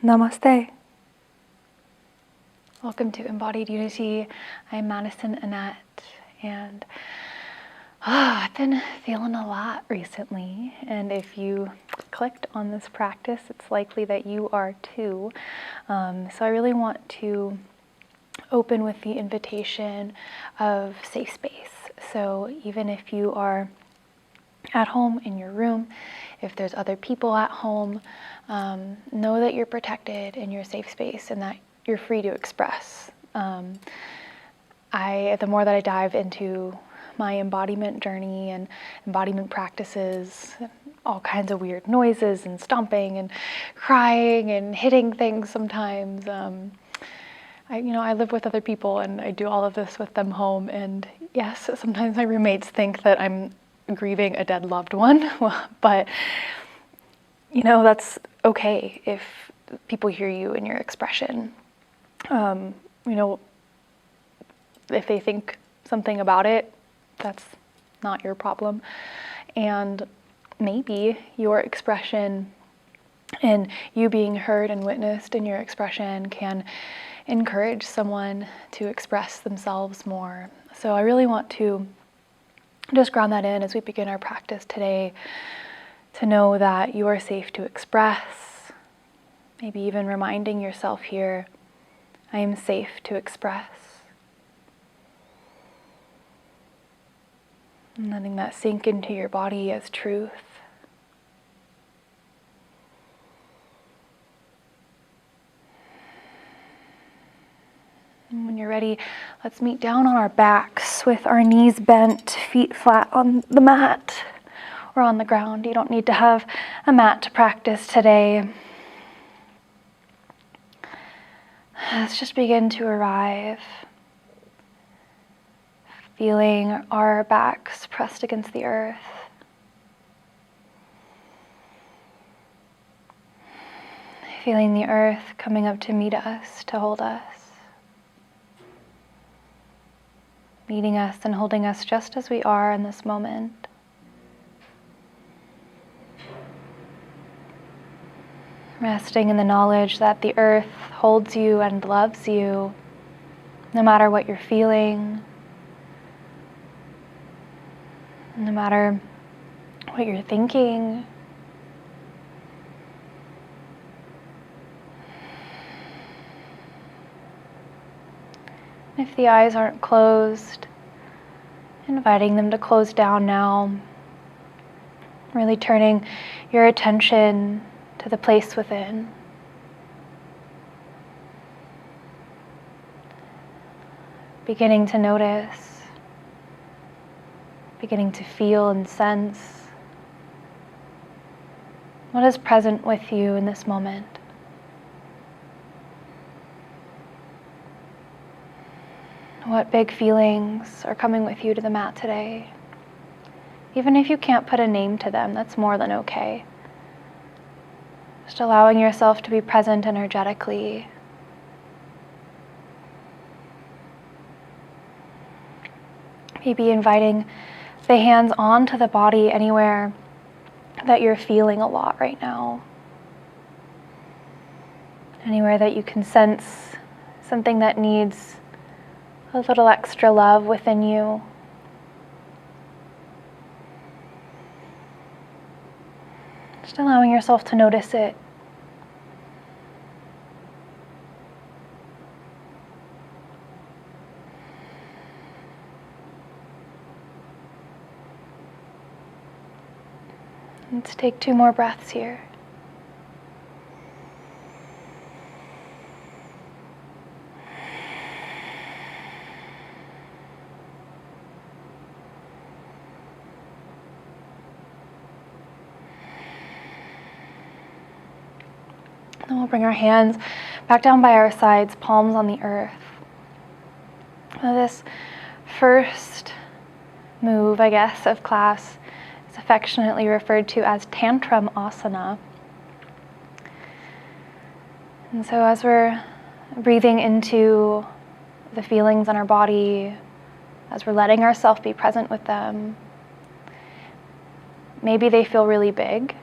Namaste. Welcome to Embodied Unity. I'm Madison Annette, and I've been feeling a lot recently, and if you clicked on this practice, it's likely that you are too. So I really want to open with the invitation of safe space. So even if you are at home in your room, if there's other people at home, know that you're protected in your safe space and that you're free to express. The more that I dive into my embodiment journey and embodiment practices, all kinds of weird noises and stomping and crying and hitting things sometimes. I live with other people and I do all of this with them home. And yes, sometimes my roommates think that I'm grieving a dead loved one, but that's okay if people hear you in your expression. If they think something about it, that's not your problem. And maybe your expression and you being heard and witnessed in your expression can encourage someone to express themselves more. So I really want to just ground that in as we begin our practice today, to know that you are safe to express, maybe even reminding yourself here, I am safe to express. And letting that sink into your body as truth. And when you're ready, let's meet down on our backs with our knees bent, feet flat on the mat or on the ground. You don't need to have a mat to practice today. Let's just begin to arrive, feeling our backs pressed against the earth. Feeling the earth coming up to meet us, to hold us. Meeting us and holding us just as we are in this moment. Resting in the knowledge that the earth holds you and loves you, no matter what you're feeling, no matter what you're thinking. If the eyes aren't closed, inviting them to close down now, really turning your attention to the place within. Beginning to notice, beginning to feel and sense what is present with you in this moment. What big feelings are coming with you to the mat today? Even if you can't put a name to them, that's more than okay. Just allowing yourself to be present energetically. Maybe inviting the hands onto the body anywhere that you're feeling a lot right now. Anywhere that you can sense something that needs a little extra love within you. Just allowing yourself to notice it. Let's take 2 more breaths here. Then we'll bring our hands back down by our sides, palms on the earth. Now this first move, of class is affectionately referred to as tantrum asana. And so as we're breathing into the feelings in our body, as we're letting ourselves be present with them, maybe they feel really big.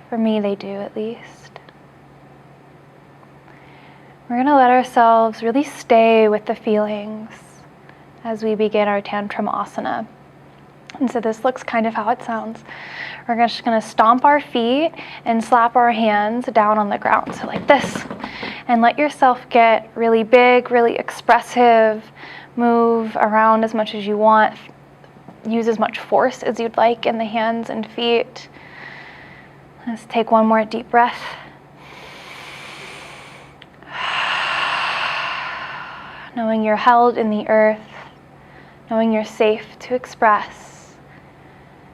For me, they do at least. We're going to let ourselves really stay with the feelings as we begin our tantrum asana. And so this looks kind of how it sounds. We're just going to stomp our feet and slap our hands down on the ground, so like this. And let yourself get really big, really expressive, move around as much as you want, use as much force as you'd like in the hands and feet. Let's take one more deep breath. Knowing you're held in the earth, knowing you're safe to express,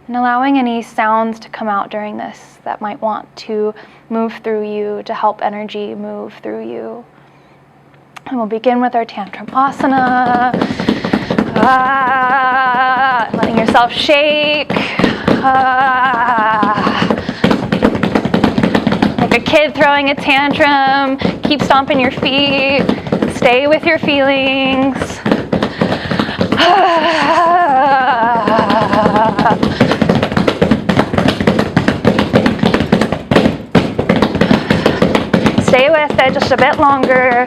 and allowing any sounds to come out during this that might want to move through you, to help energy move through you. And we'll begin with our tantrum asana. Letting yourself shake. Like a kid throwing a tantrum. Keep stomping your feet. Stay with your feelings. Stay with it just a bit longer.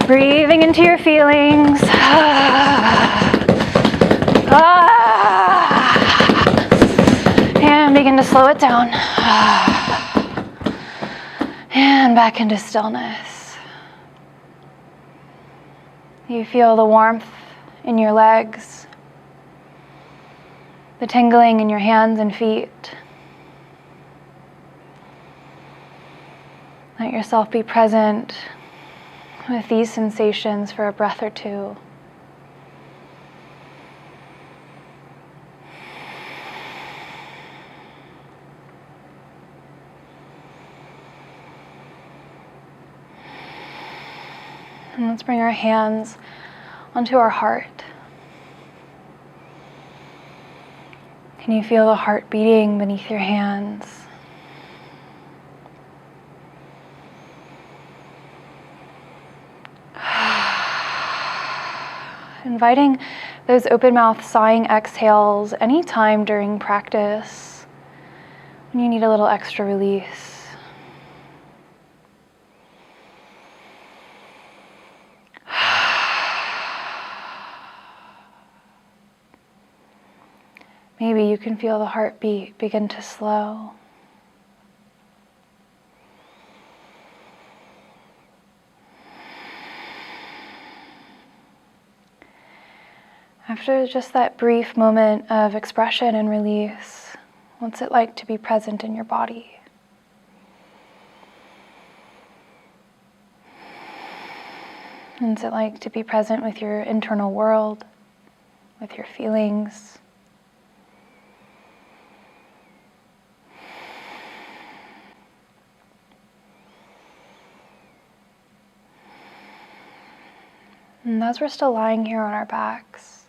Breathing into your feelings. And begin to slow it down. And back into stillness. You feel the warmth in your legs, the tingling in your hands and feet. Let yourself be present with these sensations for a breath or two. And let's bring our hands onto our heart. Can you feel the heart beating beneath your hands? Inviting those open mouth sighing exhales anytime during practice when you need a little extra release. Maybe you can feel the heartbeat begin to slow. After just that brief moment of expression and release, what's it like to be present in your body? What's it like to be present with your internal world, with your feelings? And as we're still lying here on our backs,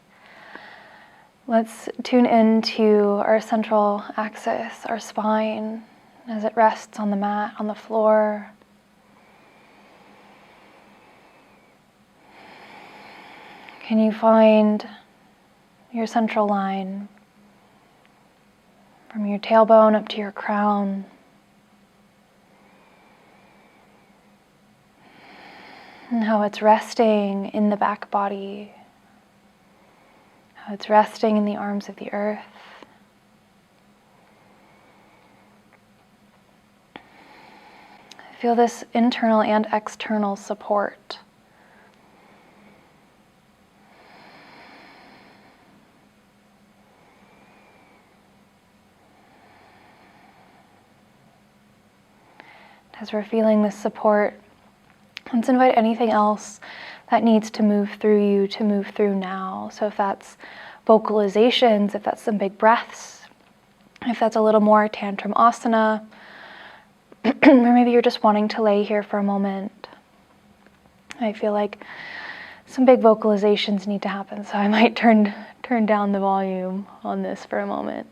let's tune into our central axis, our spine, as it rests on the mat, on the floor. Can you find your central line from your tailbone up to your crown? And how it's resting in the back body, how it's resting in the arms of the earth. Feel this internal and external support. As we're feeling this support, let's invite anything else that needs to move through you to move through now. So if that's vocalizations, if that's some big breaths, if that's a little more tantrum asana, or maybe you're just wanting to lay here for a moment. I feel like some big vocalizations need to happen, so I might turn down the volume on this for a moment.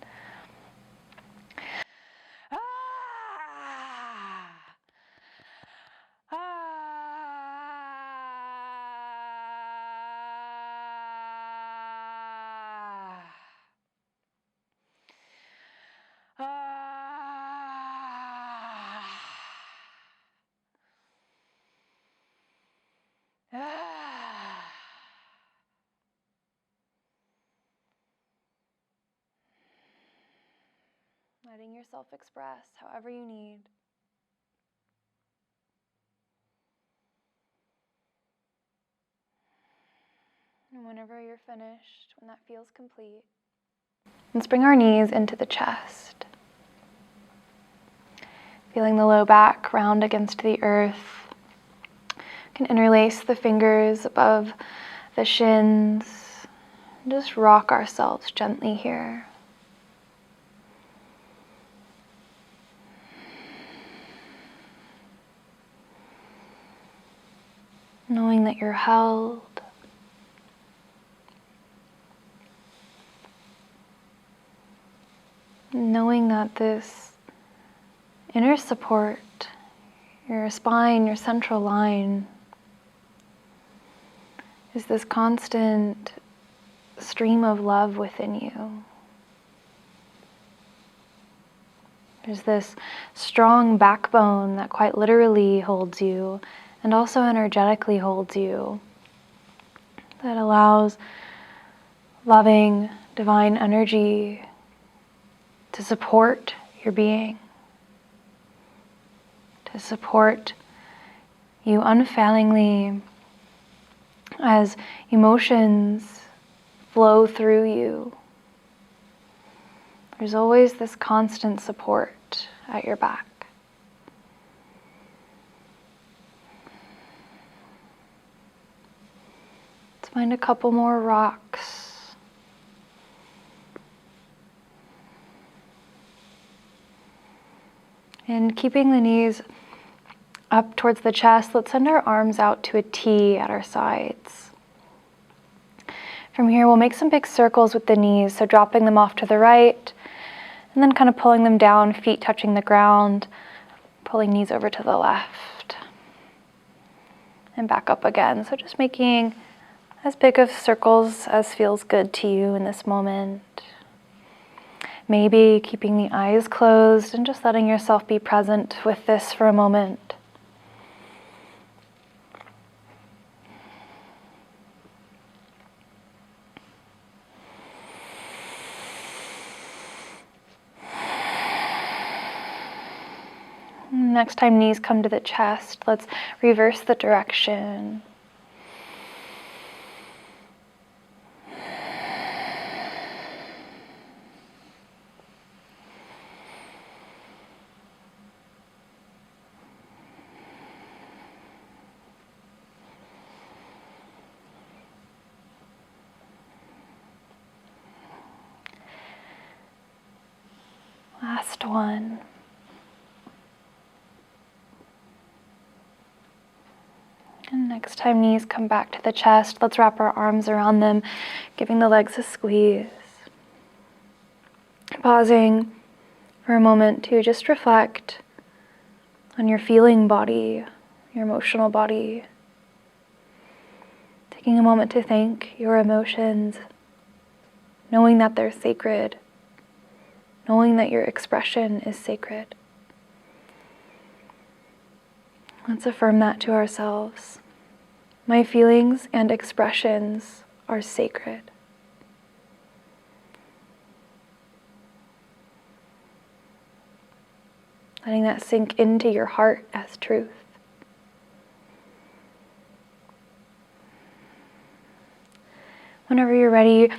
letting yourself express however you need. And whenever you're finished, when that feels complete, let's bring our knees into the chest. Feeling the low back round against the earth. You can interlace the fingers above the shins. And just rock ourselves gently here. Knowing that you're held. Knowing that this inner support, your spine, your central line, is this constant stream of love within you. There's this strong backbone that quite literally holds you and also energetically holds you, that allows loving, divine energy to support your being, to support you unfailingly as emotions flow through you. There's always this constant support at your back. Let's find a couple more rocks. And keeping the knees up towards the chest, let's send our arms out to a T at our sides. From here, we'll make some big circles with the knees, so dropping them off to the right, and then kind of pulling them down, feet touching the ground, pulling knees over to the left, and back up again. So just making as big of circles as feels good to you in this moment. Maybe keeping the eyes closed and just letting yourself be present with this for a moment. Next time knees come to the chest, let's reverse the direction. Last one. And next time knees come back to the chest, let's wrap our arms around them, giving the legs a squeeze. Pausing for a moment to just reflect on your feeling body, your emotional body. Taking a moment to thank your emotions, knowing that they're sacred, knowing that your expression is sacred. Let's affirm that to ourselves. My feelings and expressions are sacred. Letting that sink into your heart as truth. Whenever you're ready,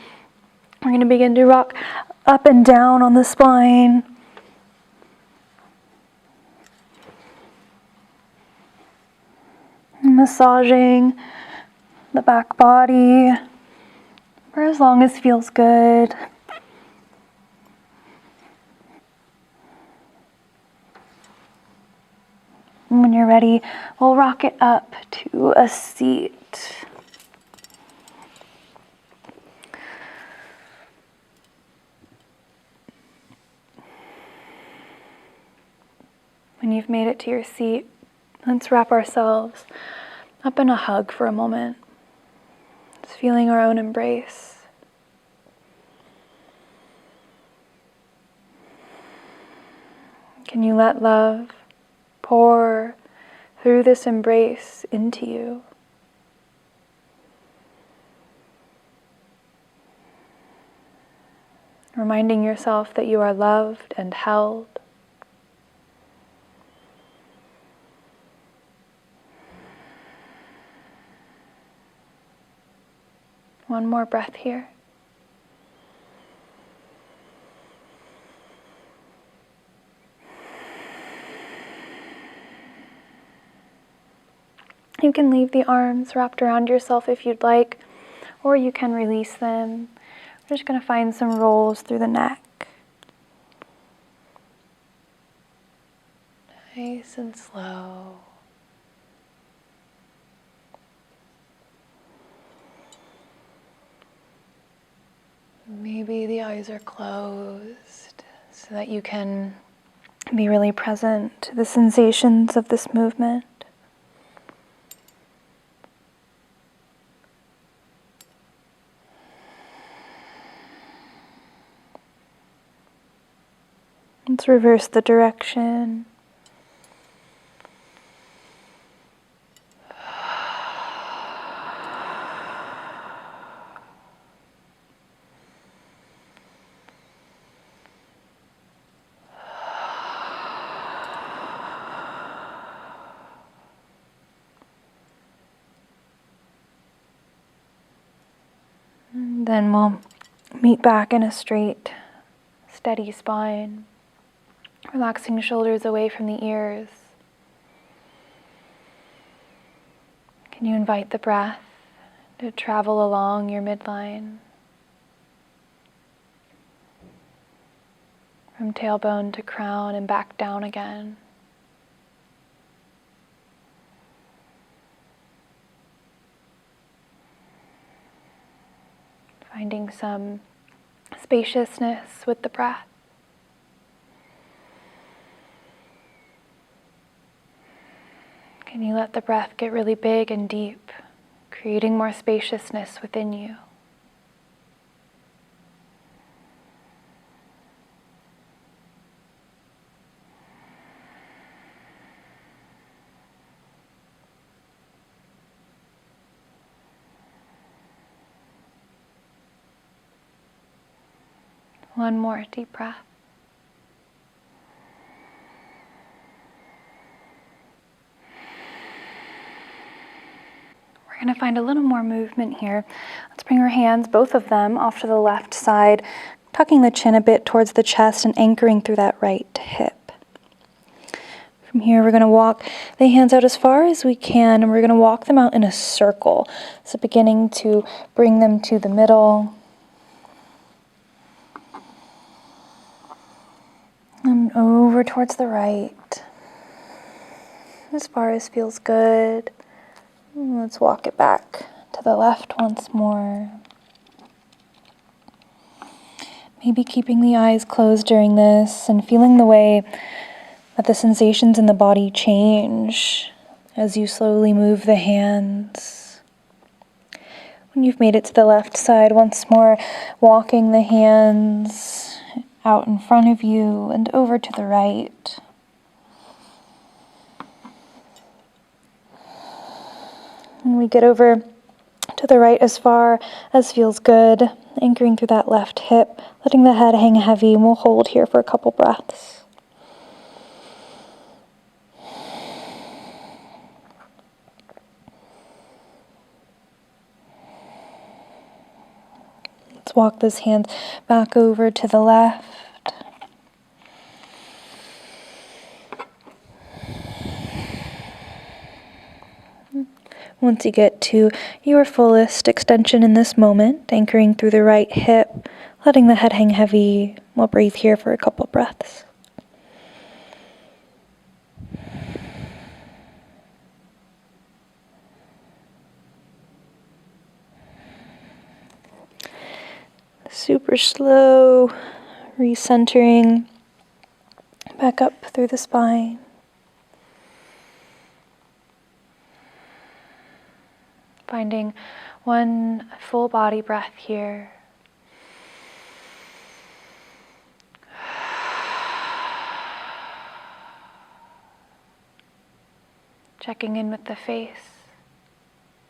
we're going to begin to rock up and down on the spine. Massaging the back body for as long as feels good. And when you're ready, we'll rock it up to a seat. When you've made it to your seat, let's wrap ourselves up in a hug for a moment. Just feeling our own embrace. Can you let love pour through this embrace into you? reminding yourself that you are loved and held. One more breath here. You can leave the arms wrapped around yourself if you'd like, or you can release them. We're just going to find some rolls through the neck. Nice and slow. Maybe the eyes are closed so that you can be really present to the sensations of this movement. Let's reverse the direction. And then we'll meet back in a straight, steady spine. Relaxing shoulders away from the ears. Can you invite the breath to travel along your midline? From tailbone to crown and back down again. Finding some spaciousness with the breath. Can you let the breath get really big and deep, creating more spaciousness within you? One more deep breath. We're going to find a little more movement here. Let's bring our hands, both of them, off to the left side, tucking the chin a bit towards the chest and anchoring through that right hip. From here, we're going to walk the hands out as far as we can, and we're going to walk them out in a circle. So beginning to bring them to the middle. And over towards the right. As far as feels good. Let's walk it back to the left once more. Maybe keeping the eyes closed during this and feeling the way that the sensations in the body change as you slowly move the hands. When you've made it to the left side, once more walking the hands out in front of you and over to the right. And we get over to the right as far as feels good, anchoring through that left hip, letting the head hang heavy, and we'll hold here for a couple breaths. Let's walk those hands back over to the left. Once you get to your fullest extension in this moment, anchoring through the right hip, letting the head hang heavy, we'll breathe here for a couple breaths. Super slow, recentering back up through the spine. Finding one full body breath here. Checking in with the face.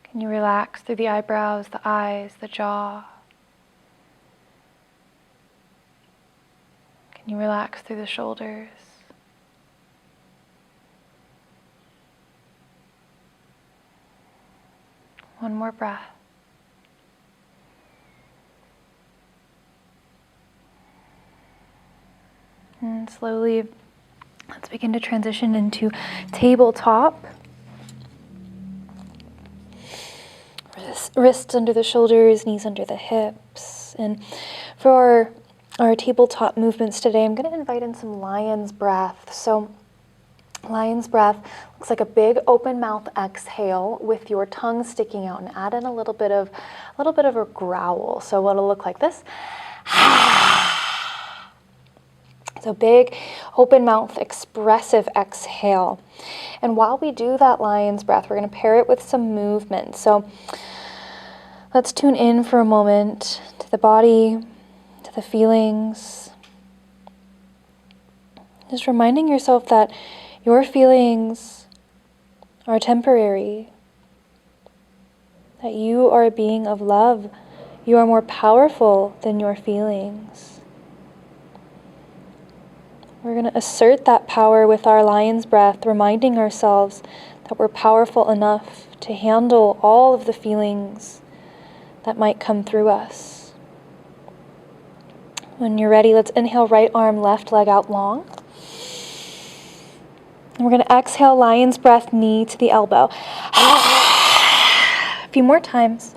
Can you relax through the eyebrows, the eyes, the jaw? You relax through the shoulders. One more breath. And slowly, let's begin to transition into tabletop. Wrists under the shoulders, knees under the hips. And for our tabletop movements today, I'm going to invite in some lion's breath. So lion's breath looks like a big open mouth exhale with your tongue sticking out, and add in a little bit of a growl. So it'll look like this. So big open mouth expressive exhale. And while we do that lion's breath, we're going to pair it with some movement. So let's tune in for a moment to the body, to the feelings. Just reminding yourself that your feelings are temporary, that you are a being of love. You are more powerful than your feelings. We're going to assert that power with our lion's breath, reminding ourselves that we're powerful enough to handle all of the feelings that might come through us. When you're ready, let's inhale, right arm, left leg out long. And we're going to exhale, lion's breath, knee to the elbow. A few more times.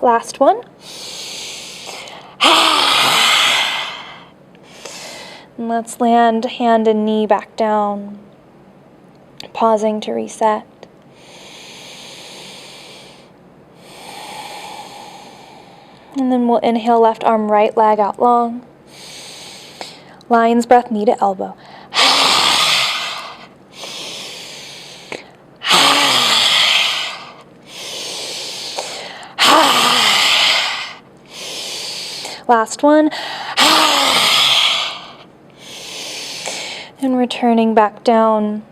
Last one. And let's land hand and knee back down, pausing to reset. And then we'll inhale, left arm, right leg out long. Lion's breath, knee to elbow. Last one. And returning back down.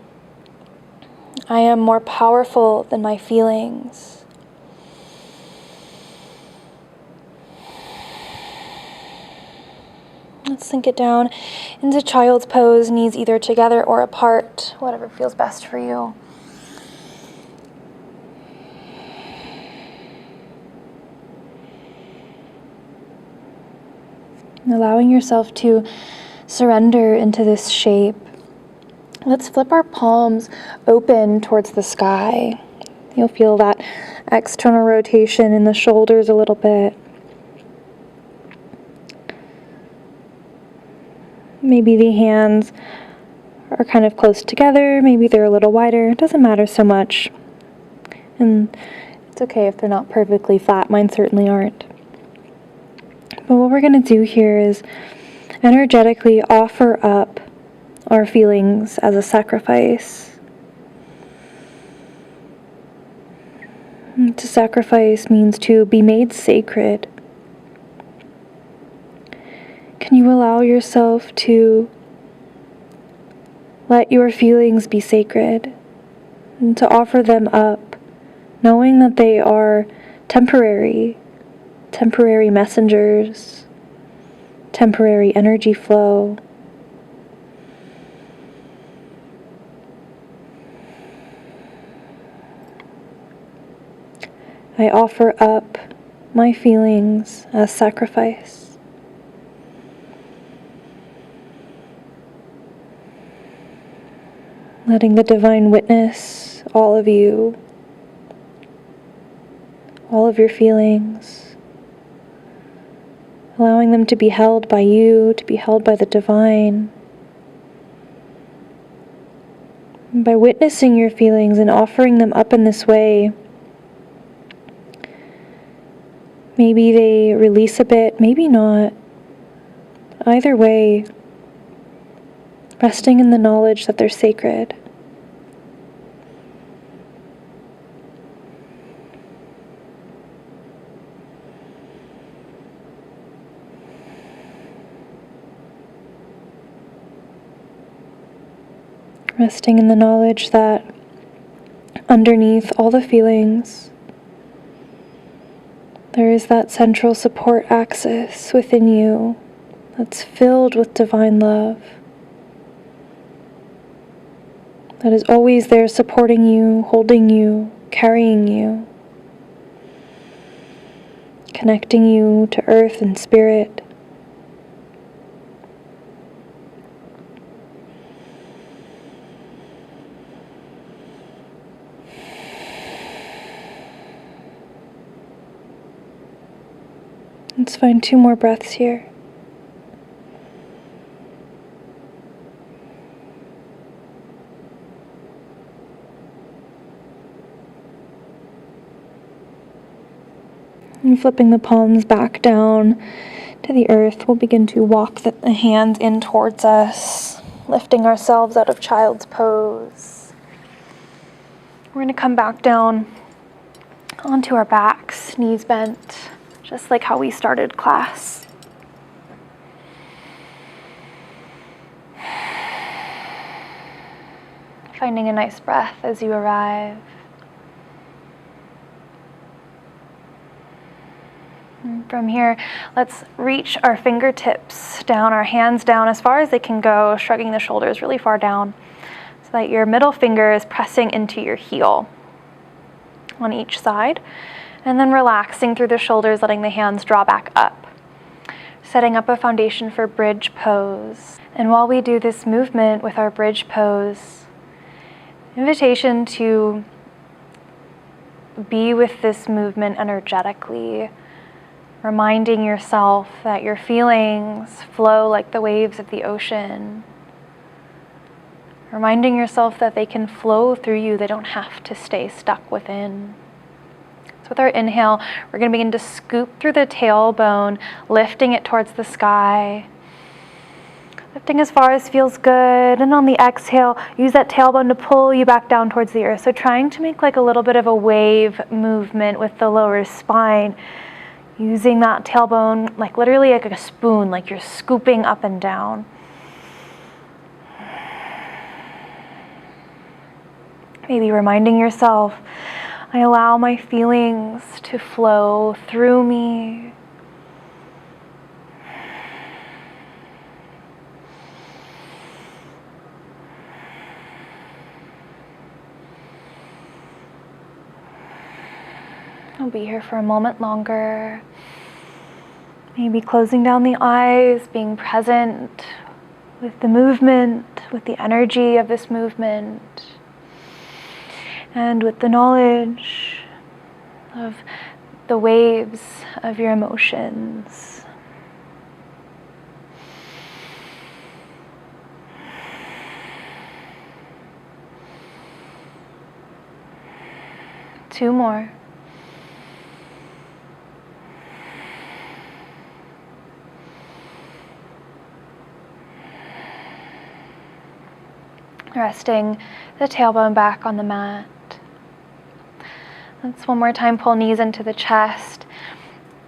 I am more powerful than my feelings. Let's sink it down into child's pose, knees either together or apart, whatever feels best for you. Allowing yourself to surrender into this shape. Let's flip our palms open towards the sky. You'll feel that external rotation in the shoulders a little bit. Maybe the hands are kind of close together. Maybe they're a little wider. It doesn't matter so much. And it's okay if they're not perfectly flat. Mine certainly aren't. But what we're going to do here is energetically offer up our feelings as a sacrifice. And to sacrifice means to be made sacred. Can you allow yourself to let your feelings be sacred and to offer them up, knowing that they are temporary messengers, temporary energy flow. I offer up my feelings as sacrifice. Letting the divine witness all of you, all of your feelings, allowing them to be held by you, to be held by the divine. And by witnessing your feelings and offering them up in this way, maybe they release a bit, maybe not. Either way, resting in the knowledge that they're sacred. Resting in the knowledge that underneath all the feelings, there is that central support axis within you that's filled with divine love, that is always there supporting you, holding you, carrying you, connecting you to earth and spirit. Let's find 2 more breaths here. And flipping the palms back down to the earth, we'll begin to walk the hands in towards us, lifting ourselves out of child's pose. We're going to come back down onto our backs, knees bent, just like how we started class. Finding a nice breath as you arrive. And from here, let's reach our fingertips down, our hands down as far as they can go, shrugging the shoulders really far down so that your middle finger is pressing into your heel on each side. And then relaxing through the shoulders, letting the hands draw back up. Setting up a foundation for bridge pose. And while we do this movement with our bridge pose, invitation to be with this movement energetically, reminding yourself that your feelings flow like the waves of the ocean. Reminding yourself that they can flow through you, they don't have to stay stuck within. So with our inhale, we're going to begin to scoop through the tailbone, lifting it towards the sky. Lifting as far as feels good. And on the exhale, use that tailbone to pull you back down towards the earth. So trying to make like a little bit of a wave movement with the lower spine. Using that tailbone like literally like a spoon, like you're scooping up and down. Maybe reminding yourself, I allow my feelings to flow through me. I'll be here for a moment longer. Maybe closing down the eyes, being present with the movement, with the energy of this movement. And with the knowledge of the waves of your emotions. Two more. Resting the tailbone back on the mat. Let's one more time pull knees into the chest.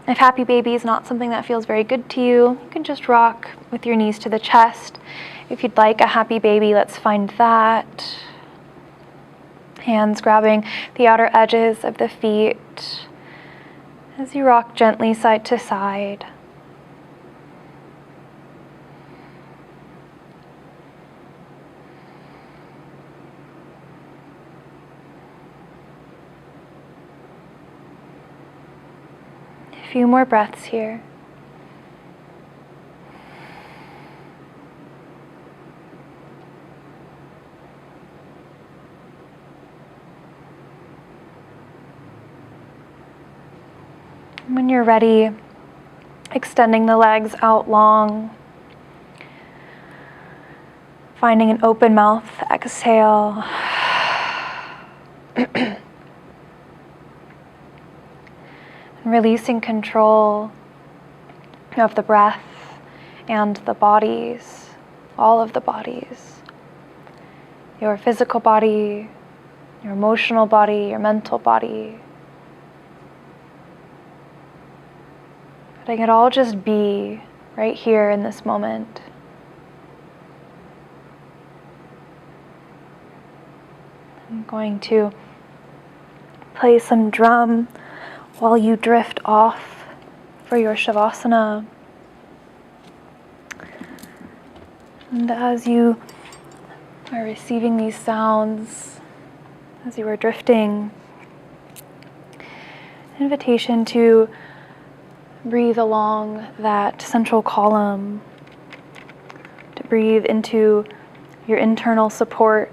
If happy baby is not something that feels very good to you, you can just rock with your knees to the chest. If you'd like a happy baby, let's find that. Hands grabbing the outer edges of the feet as you rock gently side to side. A few more breaths here. When you're ready, extending the legs out long, finding an open mouth exhale. Releasing control of the breath and the bodies, all of the bodies. Your physical body, your emotional body, your mental body. Letting it all just be right here in this moment. I'm going to play some drum while you drift off for your shavasana. And as you are receiving these sounds, as you are drifting, invitation to breathe along that central column, to breathe into your internal support.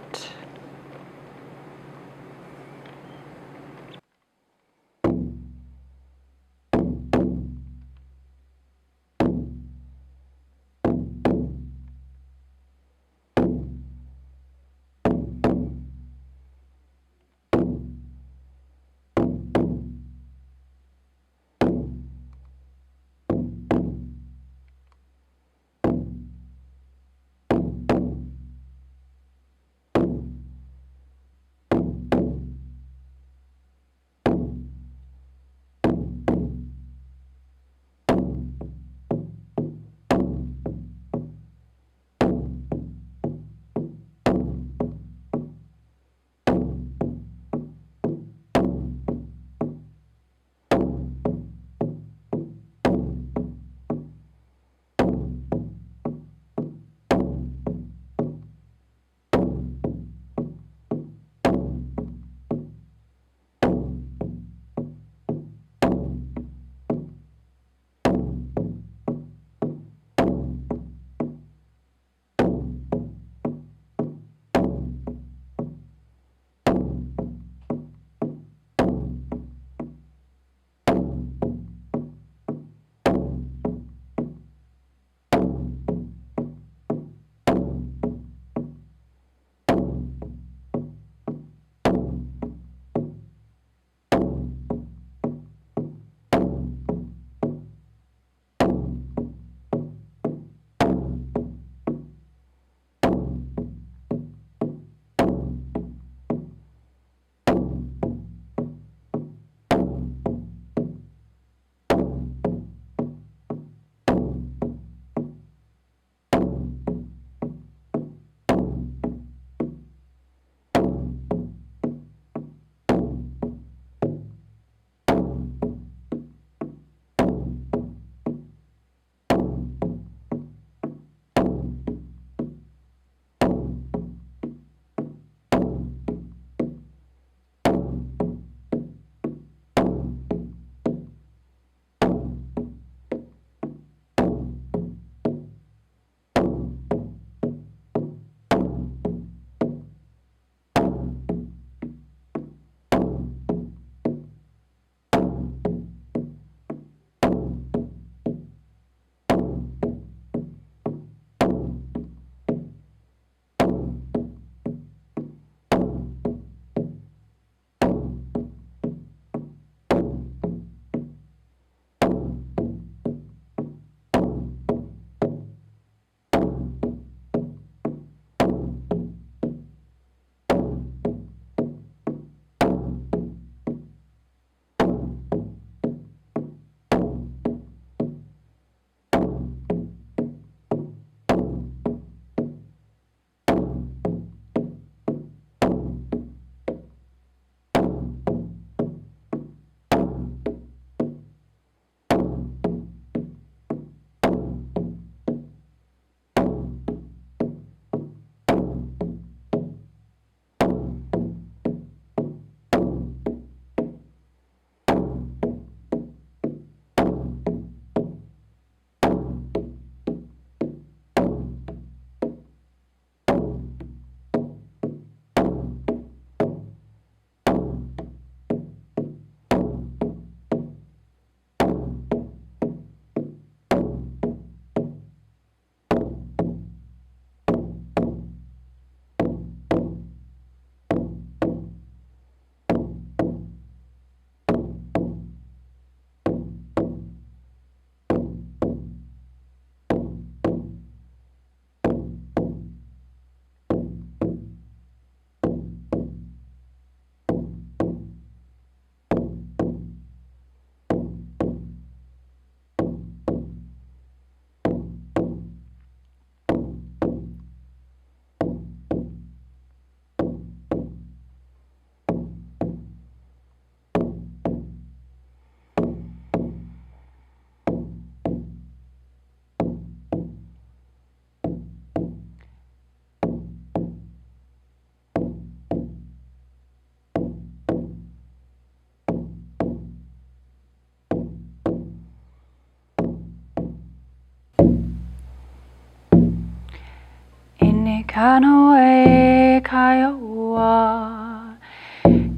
kanoe kaioa,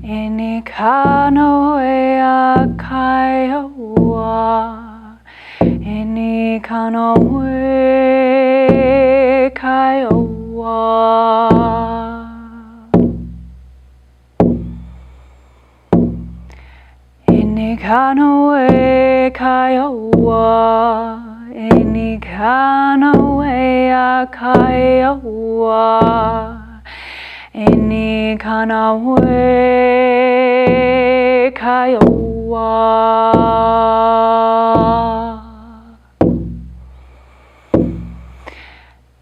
ini kanoe a kaioa, ini kanoe kaioa. Ini kanoe kaioa, ini kanoe a kaioa, ini kanoe kaioa.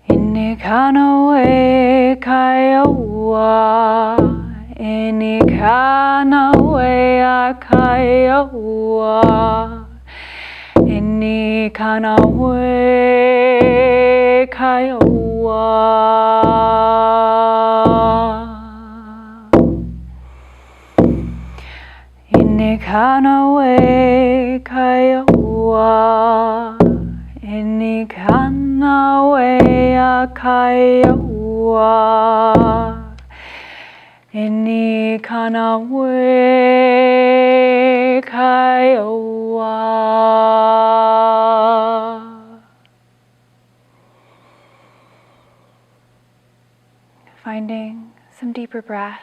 Ini kanoe kaioa, ini kanoe a kaioa, ini kanoe kaioa. Ini kanoe kaioa, ini kanoe a kaioa, ini kanoe kaioa. Finding some deeper breaths,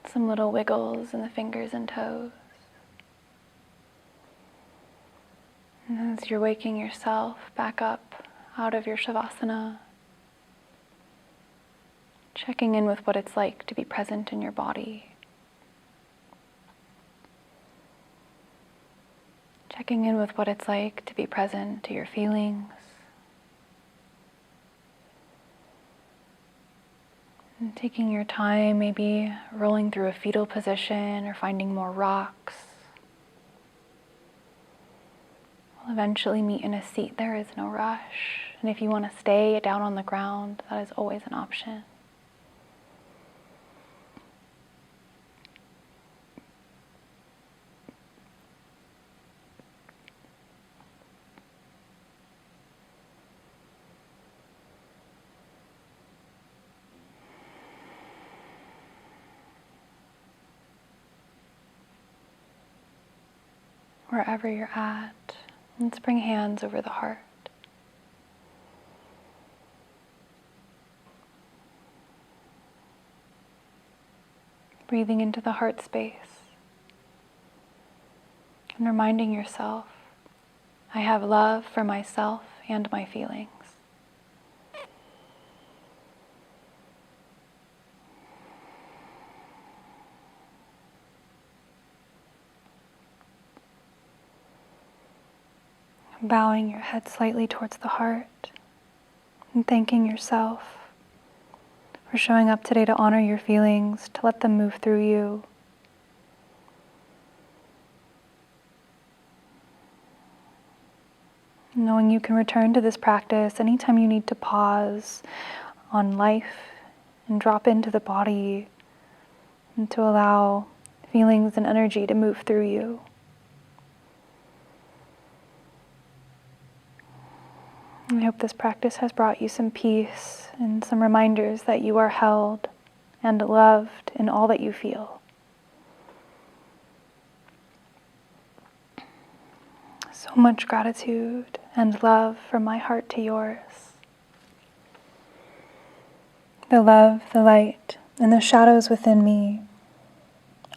some little wiggles in the fingers and toes. And as you're waking yourself back up out of your shavasana, checking in with what it's like to be present in your body. Checking in with what it's like to be present to your feelings. And taking your time, maybe rolling through a fetal position or finding more rocks. We'll eventually meet in a seat. There is no rush. And if you want to stay down on the ground, that is always an option. Wherever you're at, let's bring hands over the heart. Breathing into the heart space and reminding yourself, I have love for myself and my feelings. Bowing your head slightly towards the heart and thanking yourself for showing up today to honor your feelings, to let them move through you. Knowing you can return to this practice anytime you need to pause on life and drop into the body and to allow feelings and energy to move through you. I hope this practice has brought you some peace and some reminders that you are held and loved in all that you feel. So much gratitude and love from my heart to yours. The love, the light, and the shadows within me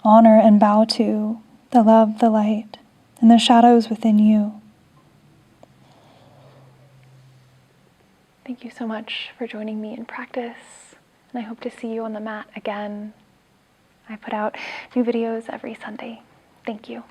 honor and bow to the love, the light, and the shadows within you. Thank you so much for joining me in practice, and I hope to see you on the mat again. I put out new videos every Sunday. Thank you.